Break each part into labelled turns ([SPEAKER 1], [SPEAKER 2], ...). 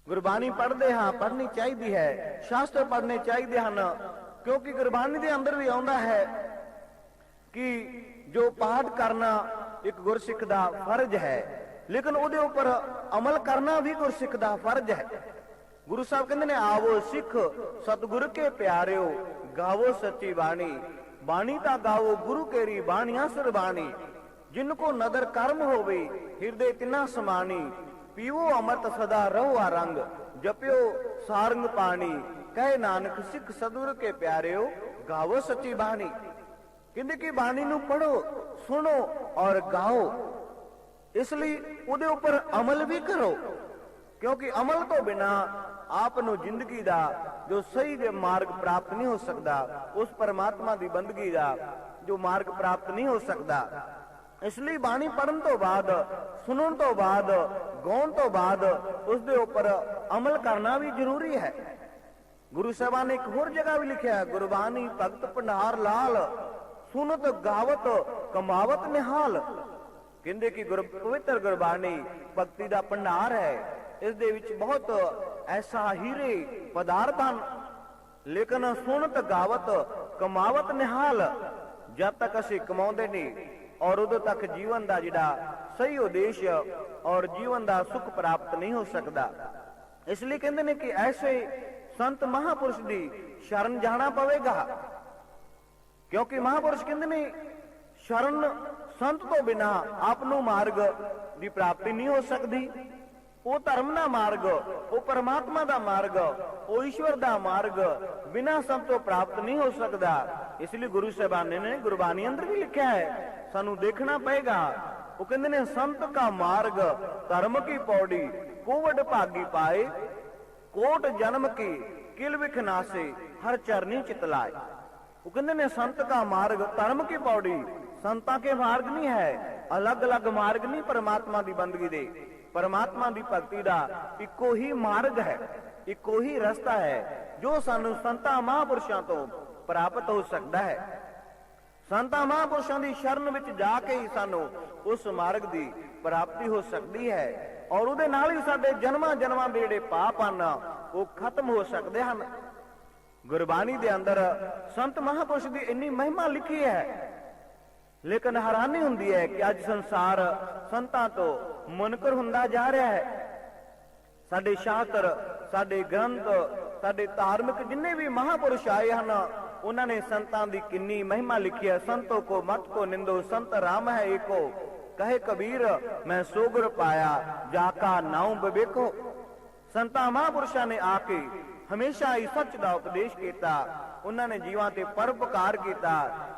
[SPEAKER 1] ਗੁਰਬਾਣੀ ਪੜ੍ਹਦੇ ਹਾਂ, ਪੜ੍ਹਨੀ ਚਾਹੀਦੀ ਹੈ, ਸ਼ਾਸਤਰ ਪੜ੍ਹਨੇ ਚਾਹੀਦੇ ਹਨ, ਕਿਉਂਕਿ ਗੁਰਬਾਣੀ ਦੇ ਅੰਦਰ ਵੀ ਆਉਂਦਾ ਹੈ ਕਿ ਜੋ ਪਾਠ ਕਰਨਾ ਇੱਕ ਗੁਰਸਿੱਖ ਦਾ ਫਰਜ਼ ਹੈ, ਲੇਕਿਨ ਉਹਦੇ ਉੱਪਰ ਅਮਲ ਕਰਨਾ ਵੀ ਗੁਰਸਿੱਖ ਦਾ ਫਰਜ਼ ਹੈ। ਗੁਰੂ ਸਾਹਿਬ ਕਹਿੰਦੇ ਨੇ, ਆਵੋ ਸਿੱਖ ਸਤਿਗੁਰ ਕੇ ਪਿਆਰਿਓ, ਗਾਵੋ ਸੱਚੀ ਬਾਣੀ, ਬਾਣੀ ਤਾਂ ਗਾਵੋ ਗੁਰੂ ਕੇਰੀ ਬਾਣੀਆਂ ਸਰਬਾਣੀ, ਜਿਨ ਕੋ ਨਦਰ ਕਰਮ ਹੋਵੇ ਹਿਰਦੇ ਤਿਨਾ ਸਮਾਣੀ, ਪੀਵੋ ਅੰਮ੍ਰਿਤ ਸਦਾ ਰਹੋ ਆਰੰਗ, ਜਪਿਓ ਸਾਰੰਗ ਪਾਣੀ, ਕਹੇ ਨਾਨਕ ਸਿੱਖ ਸਤਿਗੁਰ ਕੇ ਪਿਆਰਿਓ, ਗਾਵੋ ਸੱਚੀ ਬਾਣੀ। ਕਹਿੰਦੇ ਕਿ ਬਾਣੀ ਨੂੰ ਪੜੋ, ਸੁਣੋ ਔਰ ਗਾਓ। ਇਸ ਲਈ ਉਹਦੇ ਉੱਪਰ ਅਮਲ ਵੀ ਕਰੋ, ਕਿਉਂਕਿ ਅਮਲ ਤੋਂ ਬਿਨਾ ਆਪ ਨੂੰ ਜ਼ਿੰਦਗੀ ਦਾ ਜੋ ਸਹੀ ਦੇ ਮਾਰਗ ਪ੍ਰਾਪਤ ਨਹੀਂ ਹੋ ਸਕਦਾ, ਉਸ ਪਰਮਾਤਮਾ ਦੀ ਬੰਦਗੀ ਦਾ ਜੋ ਮਾਰਗ ਪ੍ਰਾਪਤ ਨਹੀਂ ਹੋ ਸਕਦਾ। ਇਸ ਲਈ ਬਾਣੀ ਪੜਨ ਤੋਂ ਬਾਅਦ, ਸੁਣਨ ਤੋਂ ਬਾਅਦ, ਗਾਉਣ ਤੋਂ ਬਾਅਦ ਉਸ ਦੇ ਉੱਪਰ ਅਮਲ ਕਰਨਾ ਵੀ ਜ਼ਰੂਰੀ ਹੈ। ਗੁਰੂ ਸਾਹਿਬਾਨ ਨੇ ਇੱਕ ਹੋਰ ਜਗ੍ਹਾ ਵੀ ਲਿਖਿਆ, ਗੁਰਬਾਣੀ ਭਗਤ ਭੰਡਾਰ ਲਾਲ, ਸੁਨਤ ਗਾਵਤ ਕਮਾਵਤ ਨਿਹਾਲ। ਕਹਿੰਦੇ ਕਿ ਪਵਿੱਤਰ ਗੁਰਬਾਣੀ ਭਗਤੀ ਦਾ ਭੰਡਾਰ ਹੈ, ਇਸ ਦੇ ਵਿੱਚ ਬਹੁਤ ਐਸਾ ਹੀਰੇ ਪਦਾਰਥ ਹਨ, ਲੇਕਿਨ ਸੁਨਤ ਗਾਵਤ ਕਮਾਵਤ ਨਿਹਾਲ, ਜਦ ਤੱਕ ਅਸੀਂ ਕਮਾਉਂਦੇ ਨਹੀਂ ਔਰ ਉਦੋਂ ਤੱਕ ਜੀਵਨ ਦਾ ਜਿਹੜਾ ਸਹੀ ਉਦੇਸ਼ ਔਰ ਜੀਵਨ ਦਾ ਸੁੱਖ ਪ੍ਰਾਪਤ ਨਹੀਂ ਹੋ ਸਕਦਾ। ਇਸ ਲਈ ਕਹਿੰਦੇ ਨੇ ਕਿ ਐਸੇ ਸੰਤ ਮਹਾਪੁਰਸ਼ ਦੀ ਸ਼ਰਨ ਜਾਣਾ ਪਵੇਗਾ, ਕਿਉਂਕਿ ਮਹਾਪੁਰਸ਼ ਕਹਿੰਦੇ ਨੇ ਸ਼ਰਨ ਸੰਤ ਤੋਂ ਬਿਨਾ ਆਪ ਨੂੰ ਮਾਰਗ ਦੀ ਪ੍ਰਾਪਤੀ ਨਹੀਂ ਹੋ ਸਕਦੀ। ਉਹ ਧਰਮ ਦਾ ਮਾਰਗ, ਉਹ ਪਰਮਾਤਮਾ ਦਾ ਮਾਰਗ, ਉਹ ਈਸ਼ਵਰ ਦਾ ਮਾਰਗ ਬਿਨਾ ਸੰਤ ਤੋਂ ਪ੍ਰਾਪਤ ਨਹੀਂ ਹੋ ਸਕਦਾ। ਇਸ ਲਈ ਗੁਰੂ ਸਾਹਿਬਾਨ ਨੇ ਗੁਰਬਾਣੀ ਅੰਦਰ ਵੀ ਲਿਖਿਆ ਹੈ, ਸਾਨੂੰ ਦੇਖਣਾ ਪਏਗਾ। ਉਹ ਕਹਿੰਦੇ ਨੇ ਸੰਤ ਕਾ ਮਾਰਗ ਧਰਮ ਕੀ ਪੌੜੀ, ਕੋਵਡ ਭਾਗੀ ਪਾਏ, ਕੋਟ ਜਨਮ ਕੀ ਕਿਲ ਵਿਖ ਨਾਸੇ, ਹਰ ਚਰਨੀ चित लाए। वो कहते ने संत का मार्ग धर्म की पौड़ी, संतां के मार्ग नहीं है, अलग अलग मार्ग नहीं परमात्मा की बंदगी दे, परमात्मा की भगती का इको ही मार्ग है, इको ही रस्ता है जो सानू संतां महापुरुषां तो प्राप्त हो सकता है। संतां महापुरुषां की शरण विच जाके ही सानू उस मार्ग की प्राप्ति हो सकती है और उहदे नाल ही साडे जन्मां जन्मां दे जिहड़े पाप हन वो खत्म हो सकते हैं। गुरबाणी दे अंदर संत महापुरुष की इन्नी महिमा लिखी है, लेकिन हैरानी हुंदी है कि अज संसार संतां तो मुनकर हुंदा जा रहा है। साडे शास्त्र, साडे ग्रंथ, साडे धार्मिक जिन्ने भी महापुरुष आए हैं उन्होंने संतां दी किन्नी महिमा लिखी है। संतों को मत को निंदो, संत राम है एको, कहे कबीर मैं सोगर पाया, जाका नाउ बवेखो। संतां महापुरुषां ने आके हमेशा ही सच का उपदेश किया, उन्होंने जीवां ते परोपकार किया,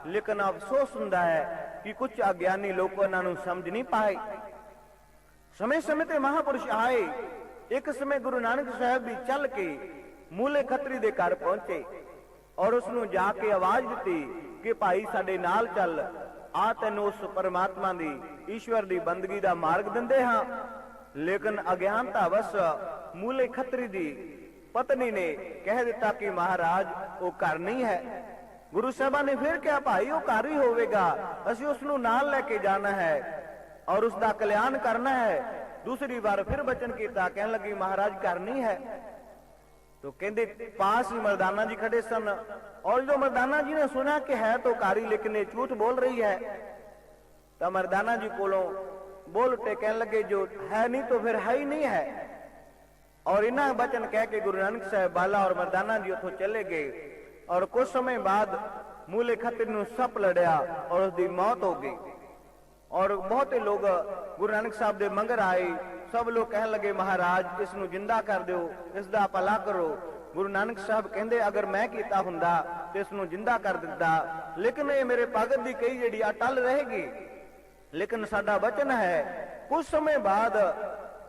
[SPEAKER 1] लेकिन अफसोस हुंदा है कि कुछ अज्ञानी लोग उन्होंने समझ नहीं पाए। समय समय ते महापुरुष आए, एक समय गुरु नानक साहब भी चल के मूले खत्री दे घर पहुंचे और उसनू जाके आवाज दी कि भाई साडे नाल चल, आ तैनूं उस परमात्मा दी ईश्वर दी बंदगी दा मार्ग दिंदे हां। लेकिन अज्ञानता वश मूले खत्री दी पत्नी ने कह दिता कि महाराज वो घर नहीं है। गुरु साहबा ने फिर कहा भाई वो घर ही होवेगा, असीं उसनू नाल लेके जाना है और उसका कल्याण करना है। दूसरी बार फिर वचन किया, कहने लगी महाराज घर नहीं है। तो कहते पास ही मर्दाना जी खड़े सन और जो मर्दाना जी ने सुना कि है तो कारी लेकिन ये झूठ बोल रही है, तो मर्दाना जी कोलों बोल उठे, कहने लगे जो है नहीं तो फिर है ही नहीं है। और इन्ना वचन कह के गुरु नानक साहब बाला और मर्दाना जी उथों चले गए और कुछ समय बाद मूले खत्री नूं सप लड़िया और उसकी मौत हो गई। और बहुत ही लोग गुरु नानक साहब दे मंगर आए, सब लोग कहने लगे महाराज इसनूं जिंदा कर दो, इसका भला करो। गुरु नानक साहब कहंदे अगर मैं कीता हुंदा ते इसनूं जिंदा कर दिता, लेकिन ये मेरे भगत दी कही जिहड़ी अटल रहेगी। लेकिन साडा वचन है कुछ समय बाद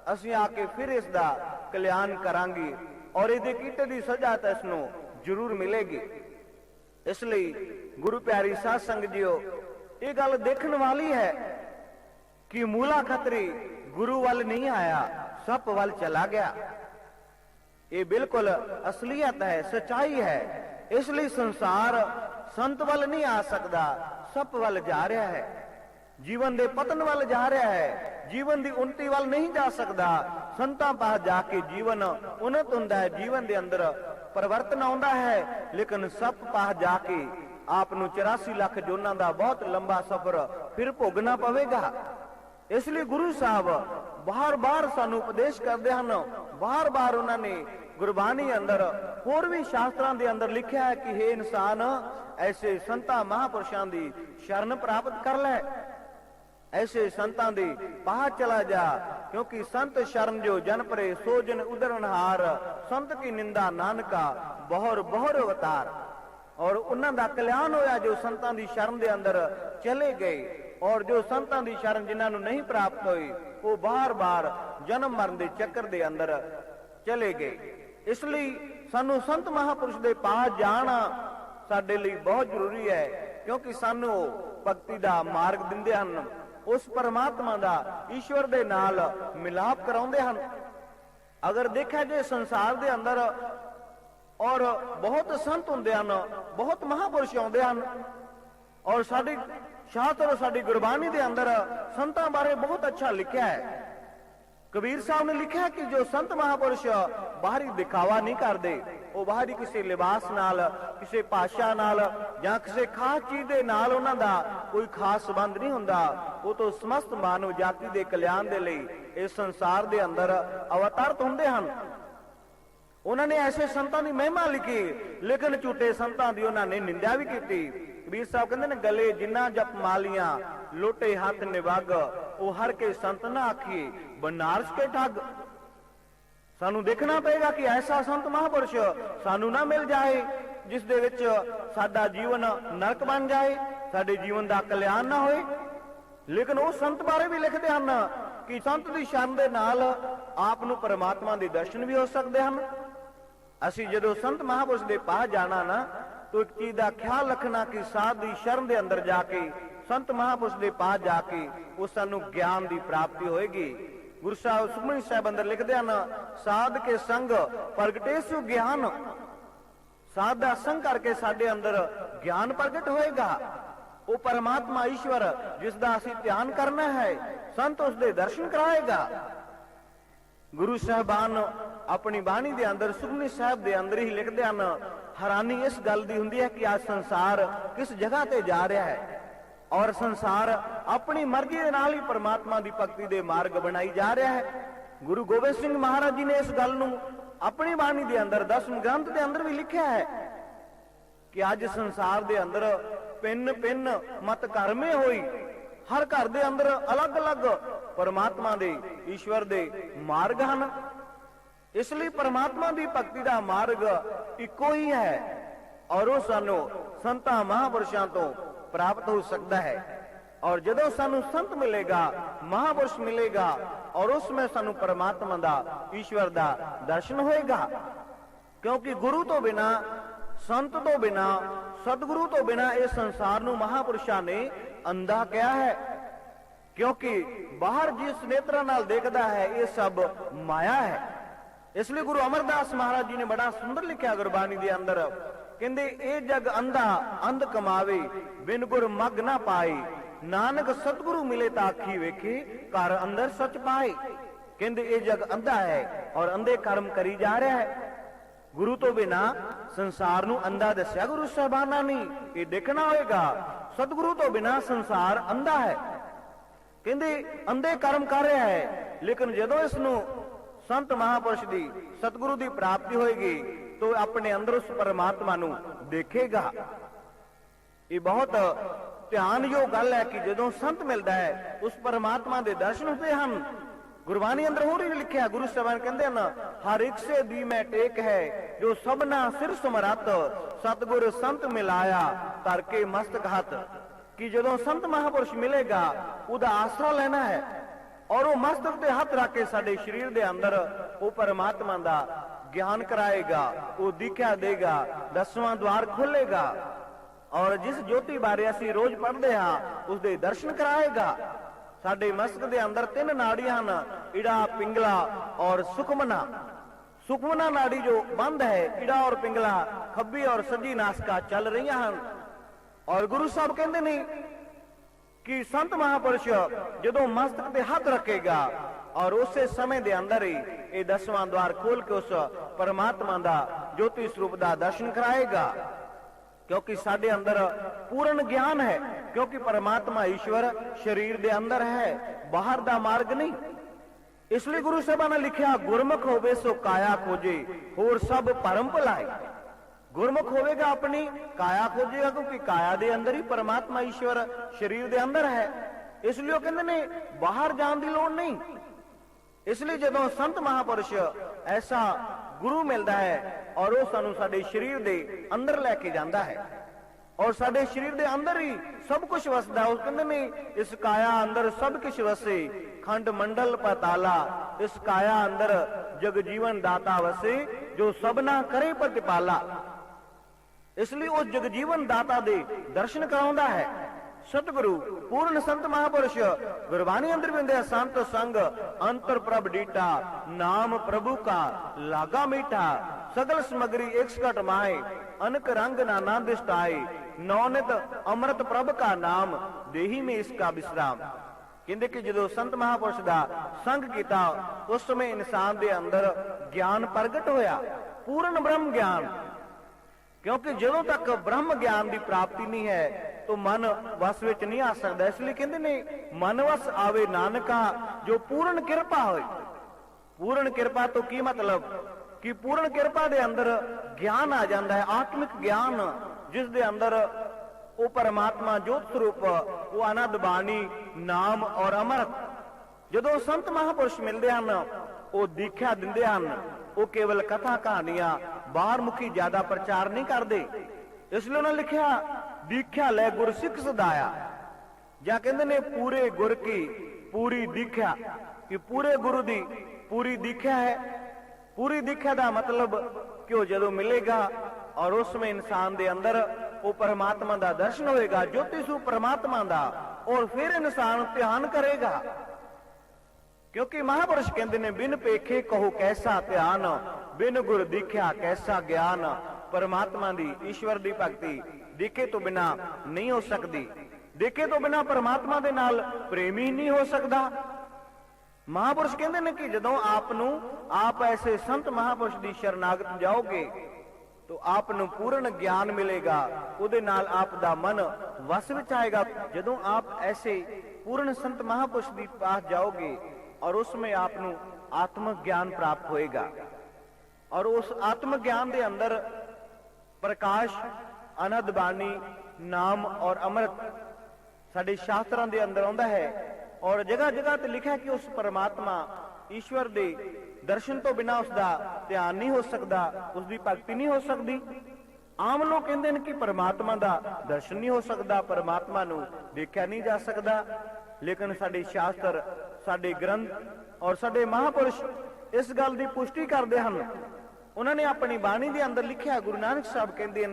[SPEAKER 1] असीं आके फिर इसका कल्याण करांगे और इहदे कीते दी सजा तां इसनूं जरूर मिलेगी। इसलिए गुरु प्यारी साध संगत जीओ, ये गल देखण वाली है कि मूला खत्री गुरु वल नहीं आया, सप वल चला गया। ये बिल्कुल असलियत है, सच्चाई है। इसलिए संसार संत वल नहीं आ सकता, सप वल जा रहा है, जीवन दे पतन वल जा रहा है। ਜੀਵਨ ਦੀ ਉન્નਤੀ ਵੱਲ ਨਹੀਂ ਜਾ ਸਕਦਾ। ਸੰਤਾਂ ਪਾਸ ਜਾ ਕੇ ਜੀਵਨ ਉન્નਤ ਹੁੰਦਾ ਹੈ, ਜੀਵਨ ਦੇ ਅੰਦਰ ਪਰਿਵਰਤਨ ਆਉਂਦਾ ਹੈ। ਲੇਕਿਨ ਸੱਪ ਪਾਸ ਜਾ ਕੇ ਆਪ ਨੂੰ 84 ਲੱਖ ਜੋਨਾਂ ਦਾ ਬਹੁਤ ਲੰਬਾ ਸਫ਼ਰ ਫਿਰ ਭੋਗਣਾ ਪਵੇਗਾ। ਇਸ ਲਈ ਗੁਰੂ ਸਾਹਿਬ ਬਾਰ-ਬਾਰ ਸਾਨੂੰ ਉਪਦੇਸ਼ ਕਰਦੇ ਹਨ। ਬਾਰ-ਬਾਰ ਉਹਨਾਂ ਨੇ ਗੁਰਬਾਣੀ ਅੰਦਰ ਹੋਰ ਵੀ ਸ਼ਾਸਤਰਾਂ ਦੇ ਅੰਦਰ ਲਿਖਿਆ ਹੈ ਕਿ हे ਇਨਸਾਨ, ਐਸੇ ਸੰਤਾਂ ਮਹਾਪੁਰਸ਼ਾਂ ਦੀ ਸ਼ਰਨ ਪ੍ਰਾਪਤ ਕਰ ਲੈ, ऐसे संतां दी पाह चला जा, क्योंकि संत शरण जो जन परे सो जन उदरनहार, संत की निंदा नानका बहुर बहुर अवतार। और उन्हां दा कल्याण होया जो संतां दी शरण दे अंदर चले गए, और जो संतां दी शरण जिन्हां नूं नहीं प्राप्त होई वो बार बार जन्म मरण दे चक्कर दे अंदर चले गए। इसलिए सानू संत महापुरुष दे पास जाना साडे लई बहुत जरूरी है, क्योंकि सानू भगती दा मार्ग दिंदे हन, उस परमात्मा दा ईश्वर दे नाल मिलाप कराउंदे हन। अगर देखा जाए संसार दे अंदर और बहुत संत हुंदे हन, बहुत महापुरुष आउंदे हन, और साडी शास्त्र साडी गुरबाणी दे अंदर संतां बारे बहुत अच्छा लिखा है। कबीर साहब ने लिखा है कि जो संत महापुरुष बाहरी दिखावा नहीं करते, वो बाहरी किसी लिबास नाल, किसी भाषा नाल या किसी खास चीज दे नाल उन्हां दा कोई खास संबंध नहीं हुंदा। वो तो समस्त मानव जाति दे कल्याण दे लई इस संसार दे अंदर अवतारत हुंदे हन। उन्होंने ऐसे संतां दी महिमा लिखी, लेकिन झूठे संतां दी उन्होंने निंदा भी की। कबीर साहब कहते ने गले जिन्ना जप मालियां, लोटे हाथ निवग, वो हर के संत ना आखिए बनारस के ठग। सानू देखना पड़ेगा कि ऐसा संत महापुरुष सानू ना मिल जाए जिस दे विच साडा जीवन नरक बन जाए, साडे जीवन दा कल्याण ना होए। लेकिन वो संत बारे भी लिखते हन कि संत दी शरण दे नाल आप नू परमात्मा दे दर्शन भी हो सकते हैं। असी जदों संत महापुरुष दे पास जाना ना, तो एक चीज का ख्याल रखना कि साध दी शरण दे अंदर जाके, संत महापुरुष दे पास जाके वो सानू ज्ञान दी प्राप्ति होएगी। गुरु साहब सुखमनी साहब अंदर लिखते हैं, साध के संग प्रगटे सु ज्ञान। साध दा संग करके साडे अंदर ज्ञान प्रगट होएगा। वो परमात्मा ईश्वर जिसदा असी ध्यान करना है, संत उसदे दर्शन कराएगा। गुरु साहबान अपनी बाणी दे अंदर सुखमनी साहब दे अंदर ही लिखते हैं, हैरानी इस गल दी हुंदी है कि आज संसार किस जगह ते जा रहा है, और संसार अपनी मर्जी दे नाल ही परमात्मा दी भगती दे मार्ग बनाई जा रहा है। गुरु गोबिंद सिंह महाराज जी ने इस गल नूं अपनी बाणी दे अंदर 10वें ग्रंथ दे अंदर भी लिखा है कि आज संसार दे अंदर पिन पिन मत घर में होई, हर घर दे अंदर अलग अलग परमात्मा दे ईश्वर दे मार्ग हन। इसलिए परमात्मा दी भगती दा मार्ग इको ही है, और वो सानू संतां महापुरुषां तो प्राप्त हो सकता है। और जदों सानू संत मिलेगा, महापुरुष मिलेगा, और उसमें सानू परमात्मा दा ईश्वर दा दर्शन होएगा। क्योंकि गुरु तो बिना, संत तो बिना, सतगुरु तो बिना इस संसार नू महापुरुषां ने अंधा किया है। क्योंकि बाहर जिस नेत्रा नाल देखदा है ये सब माया है। इसलिए गुरु अमरदास महाराज जी ने बड़ा सुंदर लिखा गुरबाणी दे अंदर, कहंदे ए जग अंधा अंध कमावे, बिन गुर मग ना पाए, नानक सतगुरु मिले ता आखी वेखे, घर अंदर सच पाए। कहंदे ए जग अंधा है और अंधे कर्म करी जा रहा है। गुरु तो बिना संसार नू अंधा दस्या गुरु साहबाना ने, ये देखना होएगा। सतगुरु तो बिना संसार अंधा है। कहंदे अंधे कर्म कर रहा है, लेकिन जदों इसनू संत महापुरुष दी, सतगुरु दी प्राप्ति होएगी तो अपने अंदर उस परमात्मा नू देखेगा। ये बहुत ध्यान योग गल है कि जदों संत मिलता है उस परमात्मा दे दर्शन होते हैं। गुरबाणी अंदर होर ही लिखा, गुरु साहब कहते हैं, हर एक से दी मैं टेक है, जो सबना सिर समरत, सतगुर संत मिलाया तर के मस्तक हाथ। कि जदों संत महापुरुष मिलेगा उदा आसरा लेना है, और वो मस्तक ते हाथ रख के साडे शरीर दे अंदर वो परमात्मा दा ज्ञान कराएगा, वो दीख्या देगा, 10वां द्वार खोलेगा, और जिस ज्योति बारे असी रोज पढ़ते हाँ उसके दर्शन कराएगा। साडे मस्तक दे अंदर 3 नाड़ियां हन, इड़ा, पिंगला और सुखमना। सुखमना नाड़ी जो बंद है, इड़ा और पिंगला खब्बी और सज्जी नासिका चल रही हैं। और गुरु साहब कहते नहीं कि संत महापुरुष जदों मस्तक ते हथ रखेगा और उसे समय दे अंदर ही ये 10वां द्वार खोल के उस परमात्मा दा ज्योति स्वरूप दा दर्शन कराएगा। क्योंकि साडे अंदर पूर्ण ज्ञान है, क्योंकि परमात्मा ईश्वर शरीर दे अंदर है, बाहर दा मार्ग नहीं। इसलिए गुरु साहब ने लिखा, गुरमुख होवे सो काया खोजे होर सब परम भुलाए। गुरमुख होवेगा अपनी काया खोजेगा, क्योंकि काया दे अंदर ही परमात्मा ईश्वर शरीर दे अंदर है। इसलिए वो कहते ने बाहर जान की लोड़ नहीं। इसलिए जदों संत महापुरुष ऐसा गुरु मिलता है और वो सानू साडे शरीर दे अंदर लैके जाता है और साडे शरीर दे अंदर ही सब कुछ वसदा। उस कहते ने इस काया अंदर सब कुछ वसे, खंड मंडल पताला, इस काया अंदर जग जीवन दाता वसे, जो सबना करे प्रतिपाला। इसलिए उस जग जीवन दाता दे दर्शन कराउंदा है सतगुरु पूर्ण संत महापुरुष। गुरबाणी अंदर बिंदे संत संग अंतर प्रभ डीटा, नाम प्रभु का लागा मीठा, सगल समगरी एक सकट माए, अनक रंग नाना दिष्टाए, नौनित अमृत प्रभ का नाम, देही में इसका विश्राम। कहते कि जो संत महापुरुष का संग किया उस समय इंसान के अंदर ज्ञान प्रगट होया, पूर्ण ब्रह्म ज्ञान। क्योंकि जदों तक ब्रह्म ज्ञान की प्राप्ति नहीं है तो मन वस विच नहीं आ सकता। इसलिए कहते ने मन वस आवे नानका, जो पूर्ण कृपा होए। पूर्ण कृपा तो की मतलब कि पूर्ण कृपा दे अंदर ज्ञान आ जाता है, आत्मिक ज्ञान, जिस दे अंदर वो परमात्मा ज्योत स्वरूप, वो आनंद बाणी, नाम और अमृत। जदों संत महापुरुष मिलते हैं वो दीख्या दिंदे हैं, वो केवल कथा कहानियां बाहर मुखी ज्यादा प्रचार नहीं करते। इसलिए उन्होंने लिखा, दीख्या ले गुर सिख सदाया, या कहते ने पूरे गुर की पूरी दीख्या, कि पूरे गुरु दी पूरी दीख्या है। पूरी दीख्या का मतलब कि वो जदों मिलेगा और उसमें इंसान दे अंदर वो परमात्मा का दर्शन होएगा, ज्योति स्वरूप परमात्मा का, और फिर इंसान ध्यान करेगा। क्योंकि महापुरुष कहते ने बिन पेखे कहो कैसा ध्यान, बिन गुर दीख्या कैसा ज्ञान। परमात्मा दी ईश्वर दी भक्ति देखे तो बिना नहीं हो सकती, देखे तो बिना परमात्मा दे नाल प्रेम ही नहीं हो सकता। महापुरुष कहते ने कि जदों आप ऐसे संत महापुरुष की शरणागत जाओगे तो आपनू पूर्ण ज्ञान मिलेगा, उहदे नाल आप दा मन वस विच आएगा। जदों आप ऐसे पूर्ण संत महापुरुष के पास जाओगे और उसमें आपनू आत्म ज्ञान प्राप्त होएगा, और उस आत्म ज्ञान के अंदर प्रकाश, आनंद बाणी, नाम और अमृत साडे शास्त्रां दे अंदर आउंदा है। और जगह जगह ते लिखा है कि उस परमात्मा ईश्वर दे दर्शन तो बिना उसका ध्यान नहीं हो सकता, उसकी भक्ति नहीं हो सकती। आम लोग कहते हैं कि परमात्मा का दर्शन नहीं हो सकता, परमात्मा नू देखा नहीं जा सकता। लेकिन साडे शास्त्र, साडे ग्रंथ और साडे महापुरुष इस गल की पुष्टि करते हैं। उन्होंने अपनी बाणी के अंदर लिखा, गुरु नानक साहब कहते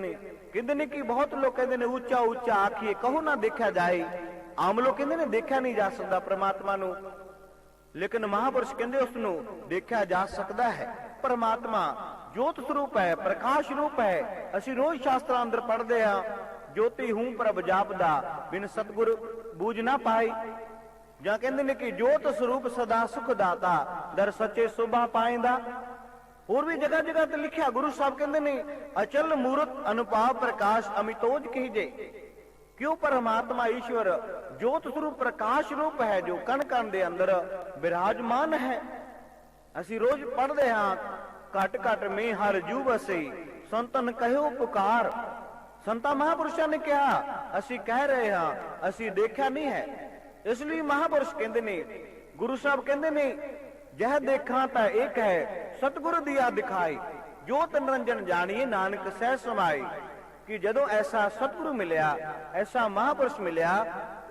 [SPEAKER 1] हैं कि बहुत लोग कहते हैं ऊंचा ऊंचा आखिए कहो ना देखा जाए। आम लोग कहते हैं देखा नहीं जा सकता परमात्मा नू, लेकिन महापुरुष कहते उसनू देखा जा सकता है। परमात्मा ज्योत स्वरूप है, प्रकाश रूप है। असीं रोज शास्त्रां अंदर पढ़ते हैं, ज्योति हूं प्रभ जापदा, बिन सतगुर बूझ ना पाई। ਜਾਂ ਕਹਿੰਦੇ ਨੇ ਕਿ ਜੋਤ ਸਰੂਪ ਸਦਾ ਸੁਖ ਦਾਤਾ, ਦਰ ਸੱਚੇ ਸੁਭਾ ਪਾਇੰਦਾ। ਹੋਰ ਵੀ ਜਗ੍ਹਾ ਜਗ੍ਹਾ ਤੇ ਲਿਖਿਆ, ਗੁਰੂ ਸਾਹਿਬ ਕਹਿੰਦੇ ਨੇ ਅਚਲ ਮੂਰਤ ਅਨੁਪਾਵ ਪ੍ਰਕਾਸ਼ ਅਮਿਤੋਜ ਕਹੀਜੇ। क्यों परमात्मा ईश्वर ज्योत स्वरूप प्रकाश रूप है, जो कण कण दे अंदर विराजमान है। असी रोज पढ़ते हाँ, घट घट में हर जू बसे, संतन कहो पुकार। संता महापुरुषों ने कहा, असी कह रहे हाँ, असी देखा नहीं है। इसलिए महापुरुष कहते ने, गुरु साहब कहते ने, जह देखा ता एक है, सतगुरु दिया दिखाई, ज्योत निरंजन जानिए नानक सह समाई। कि जदों ऐसा सतगुरु मिलिया, ऐसा महापुरुष मिलिया,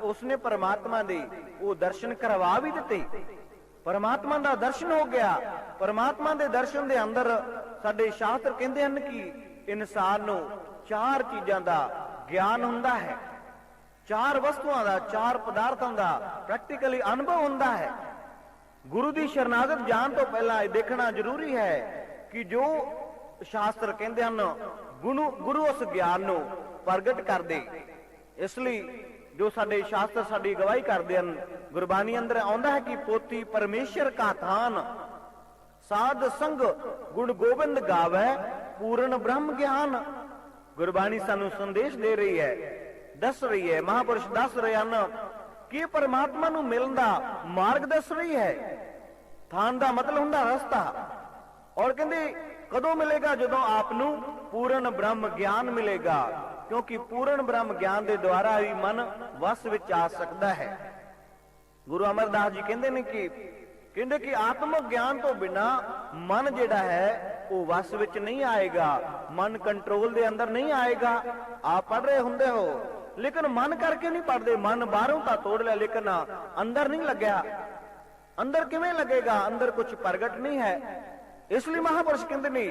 [SPEAKER 1] उसने परमात्मा दे वो दर्शन करवा भी दिते। परमात्मा का दर्शन हो गया। परमात्मा के दर्शन के अंदर साडे शास्त्र कहते हैं कि इंसान नूं चार चीज़ों का ज्ञान हुंदा है, चार वस्तुओं का, चार पदार्थों का प्रैक्टिकली अनुभव हुंदा है। गुरु की शरणागत जान तो पहला देखना जरूरी है कि जो शास्त्र कहते हैं गुरु उस ज्ञान नूं प्रगट कर दे। इसलिए ਜੋ ਸਾਡੇ ਸ਼ਾਸਤਰ ਸਾਡੀ ਗਵਾਹੀ ਕਰਦੇ ਹਨ। ਗੁਰਬਾਣੀ ਅੰਦਰ ਆਉਂਦਾ ਹੈ ਕਿ ਪੋਥੀ ਪਰਮੇਸ਼ਰ ਕਾ ਥਾਨ, ਸਾਧ ਸੰਗ ਗੁਣ ਗੋਬਿੰਦ ਗਾਵੇ, ਪੂਰਨ ਬ੍ਰਹਮ ਗਿਆਨ। ਗੁਰਬਾਣੀ ਸਾਨੂੰ ਸੰਦੇਸ਼ ਦੇ ਰਹੀ ਹੈ, ਦੱਸ ਰਹੀ ਹੈ, ਮਹਾਂਪੁਰਸ਼ ਦੱਸ ਰਹੇ ਹਨ ਕਿ ਪਰਮਾਤਮਾ ਨੂੰ ਮਿਲਣ ਦਾ ਮਾਰਗ ਦੱਸ ਰਹੀ ਹੈ। ਥਾਨ ਦਾ ਮਤਲਬ ਹੁੰਦਾ ਰਸਤਾ, ਔਰ ਕਹਿੰਦੇ ਕਦੋਂ ਮਿਲੇਗਾ? ਜਦੋਂ ਆਪ ਨੂੰ ਪੂਰਨ ਬ੍ਰਹਮ ਗਿਆਨ ਮਿਲੇਗਾ, ਕਿਉਂਕਿ ਪੂਰਨ ਬ੍ਰਹਮ ਗਿਆਨ ਦੇ ਦੁਆਰਾ ਹੀ ਮਨ ਵਸ ਵਿੱਚ ਆ ਸਕਦਾ ਹੈ। ਗੁਰੂ ਅਮਰਦਾਸ ਜੀ ਕਹਿੰਦੇ ਨੇ ਕਿ ਆਤਮਿਕ ਗਿਆਨ ਤੋਂ ਬਿਨਾ ਮਨ ਜਿਹੜਾ ਹੈ ਉਹ ਵਸ ਵਿੱਚ ਨਹੀਂ ਆਏਗਾ, ਮਨ ਕੰਟਰੋਲ ਦੇ ਅੰਦਰ ਨਹੀਂ ਆਏਗਾ। ਆਪ ਪੜ੍ਹ ਰਹੇ ਹੁੰਦੇ ਹੋ, ਲੇਕਿਨ ਮਨ ਕਰਕੇ ਨਹੀਂ ਪੜ੍ਹਦੇ। ਮਨ ਬਾਹਰੋਂ ਤਾਂ ਤੋੜ ਲਿਆ, ਲੇਕਿਨ ਅੰਦਰ ਨਹੀਂ ਲੱਗਿਆ। ਅੰਦਰ ਕਿਵੇਂ ਲੱਗੇਗਾ? ਅੰਦਰ ਕੁਝ ਪ੍ਰਗਟ ਨਹੀਂ ਹੈ। ਇਸ ਲਈ ਮਹਾਂਪੁਰਸ਼ ਕਹਿੰਦੇ ਨੇ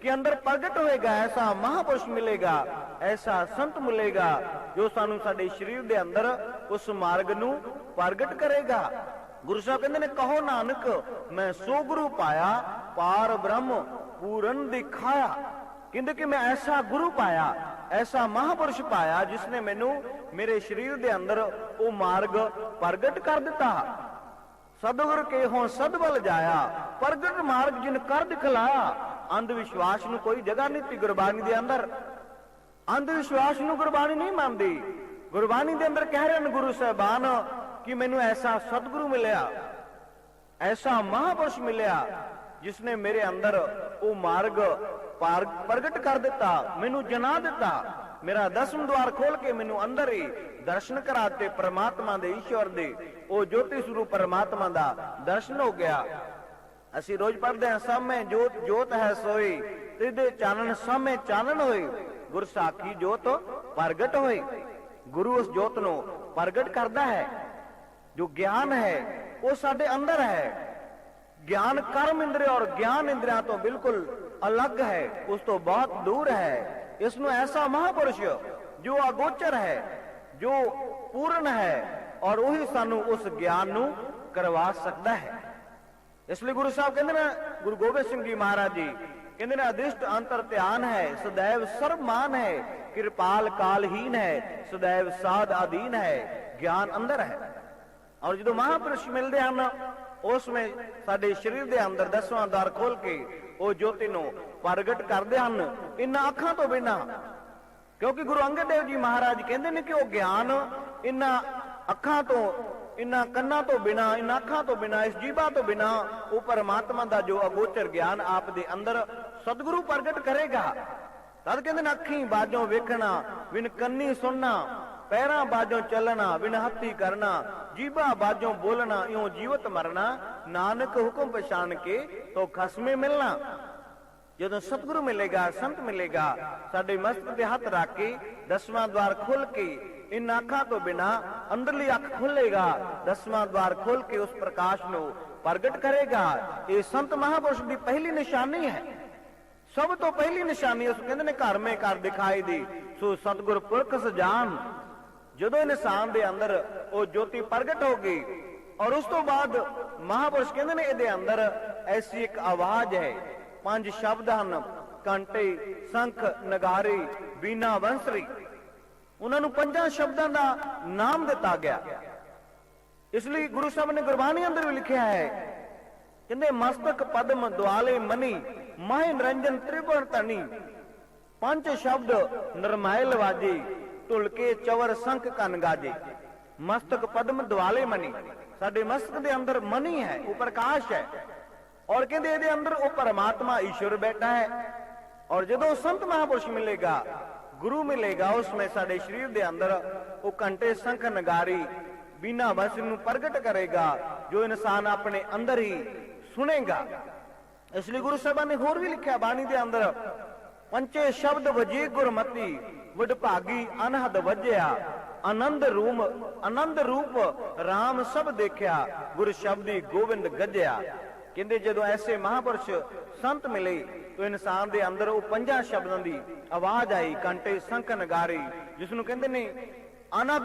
[SPEAKER 1] ਕਿ ਅੰਦਰ ਪ੍ਰਗਟ ਹੋਏਗਾ, ਐਸਾ ਮਹਾਂਪੁਰਸ਼ ਮਿਲੇਗਾ, ਐਸਾ ਸੰਤ ਮਿਲੇਗਾ ਜੋ ਸਾਨੂੰ ਸਾਡੇ ਸਰੀਰ ਦੇ ਅੰਦਰ ਉਸ ਮਾਰਗ ਨੂੰ ਪ੍ਰਗਟ ਕਰੇਗਾ। ਗੁਰੂ ਸਾਹਿਬ ਕਹਿੰਦੇ ਨੇ, ਕਹੋ ਨਾਨਕ ਮੈਂ ਸੋ ਗੁਰੂ ਪਾਇਆ, ਪਾਰ ਬ੍ਰਹਮ ਪੂਰਨ ਦਿਖਾਇਆ। ਕਹਿੰਦੇ ਕਿ ਮੈਂ ਐਸਾ ਗੁਰੂ ਪਾਇਆ, ਐਸਾ ਮਹਾਂਪੁਰਸ਼ ਪਾਇਆ ਜਿਸ ਨੇ ਮੈਨੂੰ ਮੇਰੇ ਸਰੀਰ ਦੇ ਅੰਦਰ ਉਹ ਮਾਰਗ ਪ੍ਰਗਟ ਕਰ ਦਿੱਤਾ। ਸਤਿਗੁਰ ਕੇ ਹੋਂ ਸਦਬਲ ਜਾਇਆ, ਪ੍ਰਗਟ ਮਾਰਗ ਜਿਨ ਕਰ ਦਿਖਲਾਇਆ। ਅੰਧ ਵਿਸ਼ਵਾਸ ਨੂੰ ਕੋਈ ਜਗ੍ਹਾ ਨਹੀਂ ਤੀ ਗੁਰਬਾਣੀ ਦੇ ਅੰਦਰ। ਅੰਧ ਵਿਸ਼ਵਾਸ ਨੂੰ ਗੁਰਬਾਣੀ ਨਹੀਂ ਮੰਨਦੀ। ਗੁਰਬਾਣੀ ਦੇ ਅੰਦਰ ਕਹਿ ਰਹੇ ਹਨ ਗੁਰੂ ਸਾਹਿਬਾਨ ਕਿ ਮੈਨੂੰ ਐਸਾ ਸਤਿਗੁਰੂ ਮਿਲਿਆ, ਐਸਾ ਮਹਾਂਪੁਰਸ਼ ਮਿਲਿਆ ਜਿਸ ਨੇ ਮੇਰੇ ਅੰਦਰ ਉਹ ਮਾਰਗ ਪ੍ਰਗਟ ਕਰ ਦਿੱਤਾ, ਮੈਨੂੰ ਜਨਾ ਦਿੱਤਾ। ਮੇਰਾ ਦਸਮ ਦੁਆਰ ਖੋਲ ਕੇ ਮੈਨੂੰ ਅੰਦਰ ਹੀ ਦਰਸ਼ਨ ਕਰਾ ਦਿੱਤੇ ਪਰਮਾਤਮਾ ਦੇ, ਈਸ਼ਵਰ ਦੇ, ਉਹ ਜੋਤੀ ਸਰੂਪ ਪਰਮਾਤਮਾ ਦਾ ਦਰਸ਼ਨ ਹੋ ਗਿਆ। ਅਸੀਂ ਰੋਜ਼ ਪੜ੍ਹਦੇ ਹਾਂ, ਸਾਹਮਣੇ ਜੋਤ ਜੋਤ ਹੈ ਸੋਈ, ਤੇਦੇ ਚਾਨਣ ਸਾਹਮਣੇ ਚਾਨਣ ਹੋਈ, ਗੁਰ ਸਾਖੀ ਜੋਤ ਪ੍ਰਗਟ ਹੋਈ। ਗੁਰੂ ਉਸ ਜੋਤ ਨੂੰ ਪ੍ਰਗਟ ਕਰਦਾ ਹੈ। ਜੋ ਗਿਆਨ ਹੈ ਉਹ ਸਾਡੇ ਅੰਦਰ ਹੈ। ਗਿਆਨ ਕਰਮ ਇੰਦਰੀਆ ਔਰ ਗਿਆਨ ਇੰਦਰੀਆਂ ਤੋਂ ਬਿਲਕੁਲ ਅਲੱਗ ਹੈ, ਉਸ ਤੋਂ ਬਹੁਤ ਦੂਰ ਹੈ। ਇਸ ਨੂੰ ਐਸਾ ਮਹਾਂਪੁਰਸ਼ ਜੋ ਅਗੋਚਰ ਹੈ, ਜੋ ਪੂਰਨ ਹੈ, ਔਰ ਉਹੀ ਸਾਨੂੰ ਉਸ ਗਿਆਨ ਨੂੰ ਕਰਵਾ ਸਕਦਾ ਹੈ। ਇਸ ਲਈ ਗੁਰੂ ਸਾਹਿਬ ਕਹਿੰਦੇ ਨੇ, ਗੁਰੂ ਗੋਬਿੰਦ ਸਿੰਘ ਜੀ ਮਹਾਰਾਜ ਜੀ ਕਹਿੰਦੇ ਨੇ, ਅਦਿਸ਼ਟ ਅੰਤਰ ਧਿਆਨ ਹੈ, ਸदैव ਸਰਬਮਾਨ ਹੈ, ਕਿਰਪਾਲ ਕਾਲਹੀਨ ਹੈ, ਸदैव ਸਾਧ ਅਧੀਨ ਹੈ। ਗਿਆਨ ਅੰਦਰ ਹੈ। ਔਰ ਜਦੋਂ ਮਹਾਂਪੁਰਸ਼ ਮਿਲਦੇ ਹਨ ਉਸ ਵਿੱਚ ਸਾਡੇ ਸਰੀਰ ਦੇ ਅੰਦਰ ਦਸਵਾਂ ਦਰ ਖੋਲ ਕੇ ਉਹ ਜੋਤੀ ਨੂੰ ਪ੍ਰਗਟ ਕਰਦੇ ਹਨ, ਇਨ੍ਹਾਂ ਅੱਖਾਂ ਤੋਂ ਬਿਨਾਂ। ਕਿਉਂਕਿ ਗੁਰੂ ਅੰਗਦ ਦੇਵ ਜੀ ਮਹਾਰਾਜ ਕਹਿੰਦੇ ਨੇ ਕਿ ਉਹ ਗਿਆਨ ਇਨ੍ਹਾਂ ਅੱਖਾਂ ਤੋਂ, ਇਨ੍ਹਾਂ ਕੰਨਾਂ ਤੋਂ ਬਿਨਾਂ, ਇਨ੍ਹਾਂ ਅੱਖਾਂ ਤੋਂ ਬਿਨਾਂ, ਇਸ ਜੀਭਾ ਤੋਂ ਬਿਨਾਂ ਉਹ ਪਰਮਾਤਮਾ ਦਾ ਜੋ ਅਗੋਚਰ ਗਿਆਨ ਆਪ ਦੇ ਅੰਦਰ ਸਤਿਗੁਰੂ ਪ੍ਰਗਟ ਕਰੇਗਾ। ਤਦ ਕਹਿੰਦੇ ਨੇ, ਅੱਖੀਂ ਬਾਝੋਂ ਵੇਖਣਾ, ਬਿਨ ਕੰਨੀ ਸੁਣਨਾ, ਪੈਰਾਂ ਬਾਝੋਂ ਚੱਲਣਾ, ਬਿਨ ਹੱਥੀ ਕਰਨਾ, ਜੀਭਾ ਬਾਝੋਂ ਬੋਲਣਾ, ਇਉਂ ਜੀਵਤ ਮਰਨਾ, ਨਾਨਕ ਹੁਕਮ ਪਛਾਣ ਕੇ ਤੋ ਖਸਮੇ ਮਿਲਣਾ। ਜਦੋਂ ਸਤਿਗੁਰੂ ਮਿਲੇਗਾ, ਸੰਤ ਮਿਲੇਗਾ, ਸਾਡੇ ਮਸਤਕ ਤੇ ਹੱਥ ਰੱਖ ਕੇ ਦਸਵਾਂ ਦਵਾਰ ਖੋਲ ਕੇ, ਇਨ ਅੱਖਾਂ ਤੋਂ ਬਿਨਾਂ ਅੰਦਰਲੀ ਅੱਖ ਖੋਲੇਗਾ, ਦਸਵਾਂ ਦਵਾਰ ਖੋਲ ਕੇ ਉਸ ਪ੍ਰਕਾਸ਼ ਨੂੰ ਪ੍ਰਗਟ ਕਰੇਗਾ। ਇਹ ਸੰਤ ਮਹਾਂਪੁਰਸ਼ ਦੀ ਪਹਿਲੀ ਨਿਸ਼ਾਨੀ ਹੈ, ਸਭ ਤੋਂ ਪਹਿਲੀ ਨਿਸ਼ਾਨੀ। ਉਸ ਕਹਿੰਦੇ ਨੇ, ਘਰ ਮੇ ਘਰ ਦਿਖਾਈ ਦੀ, ਸੋ ਸਤਿਗੁਰ ਪੁਰਖ ਸਜਾਨ। ਜਦੋਂ ਇਨਸਾਨ ਦੇ ਅੰਦਰ ਉਹ ਜੋਤੀ ਪ੍ਰਗਟ ਹੋ ਗਈ, ਔਰ ਉਸ ਤੋਂ ਬਾਅਦ ਮਹਾਂਪੁਰਸ਼ ਕਹਿੰਦੇ ਨੇ, ਇਹਦੇ ਅੰਦਰ ਐਸੀ ਇੱਕ ਆਵਾਜ਼ ਹੈ, 5 ਸ਼ਬਦ ਹਨ, ਘੰਟੇ, ਸ਼ੰਖ, ਨਗਾਰੇ, ਬੀਨਾ, ਬੰਸਰੀ। ਉਹਨਾਂ ਨੂੰ 5 ਸ਼ਬਦਾਂ ਦਾ ਨਾਮ ਦਿੱਤਾ ਗਿਆ। ਇਸ ਲਈ ਗੁਰੂ ਸਾਹਿਬ ਨੇ ਗੁਰਬਾਣੀ ਅੰਦਰ ਵੀ ਲਿਖਿਆ ਹੈ, ਕਹਿੰਦੇ, ਮਸਤਕ ਪਦਮ ਦੁਆਲੇ ਮਨੀ, ਮਾਹਿ ਨਿਰੰਜਨ ਤ੍ਰਿਭੁਵਨ ਧਨੀ। 5 ਸ਼ਬਦ ਨਰਮਾਇਲ ਵਾਜੇ, ਢੁਲਕੇ ਚਵਰ ਸੰਖ ਕੰਨ ਗਾਜੇ। ਮਸਤਕ ਪਦਮ ਦੁਆਲੇ ਮਨੀ, ਸਾਡੇ ਮਸਤਕ ਦੇ ਅੰਦਰ ਮਨੀ ਹੈ, ਉਹ ਪ੍ਰਕਾਸ਼ ਹੈ। ਔਰ ਕਹਿੰਦੇ ਇਹਦੇ ਅੰਦਰ ਉਹ ਪਰਮਾਤਮਾ ਈਸ਼ਵਰ ਬੈਠਾ ਹੈ। ਔਰ ਜਦੋਂ ਸੰਤ ਮਹਾਂਪੁਰਸ਼ ਮਿਲੇਗਾ, ਗੁਰੂ ਮਿਲੇਗਾ, ਉਸ ਵਿੱਚ ਸਾਡੇ ਸਰੀਰ ਦੇ ਅੰਦਰ ਉਹ ਘੰਟੇ, ਸ਼ੰਖ, ਨਗਾਰੀ, ਬੀਨਾ, ਬੰਸਰੀ ਨੂੰ ਪ੍ਰਗਟ ਕਰੇਗਾ, ਜੋ ਇਨਸਾਨ ਆਪਣੇ ਅੰਦਰ ਹੀ ਸੁਣੇਗਾ। ਇਸ ਲਈ ਗੁਰੂ ਸਾਹਿਬਾਨ ਨੇ ਹੋਰ ਵੀ ਲਿਖਿਆ ਬਾਣੀ ਦੇ ਅੰਦਰ, 5 ਸ਼ਬਦ ਵਜੇ ਗੁਰਮਤੀ, ਵਡਭਾਗੀ ਅਨਹਦ ਵਜਿਆ, ਆਨੰਦ ਰੂਪ ਰਾਮ ਸਭ ਦੇਖਿਆ, ਗੁਰ ਸ਼ਬਦੀ ਗੋਬਿੰਦ ਗੱਜਿਆ। ਕਹਿੰਦੇ ਜਦੋਂ ਐਸੇ ਮਹਾਂਪੁਰਸ਼ ਸੰਤ ਮਿਲੇ ਤਾਂ ਇਨਸਾਨ ਦੇ ਅੰਦਰ ਉਹ 5 ਸ਼ਬਦਾਂ ਦੀ ਆਵਾਜ਼ ਆਈ, ਘੰਟੇ, ਸ਼ੰਖ, ਨਗਾਰੇ, ਜਿਸ ਨੂੰ ਕਹਿੰਦੇ ਨੇ ਆਨੰਦ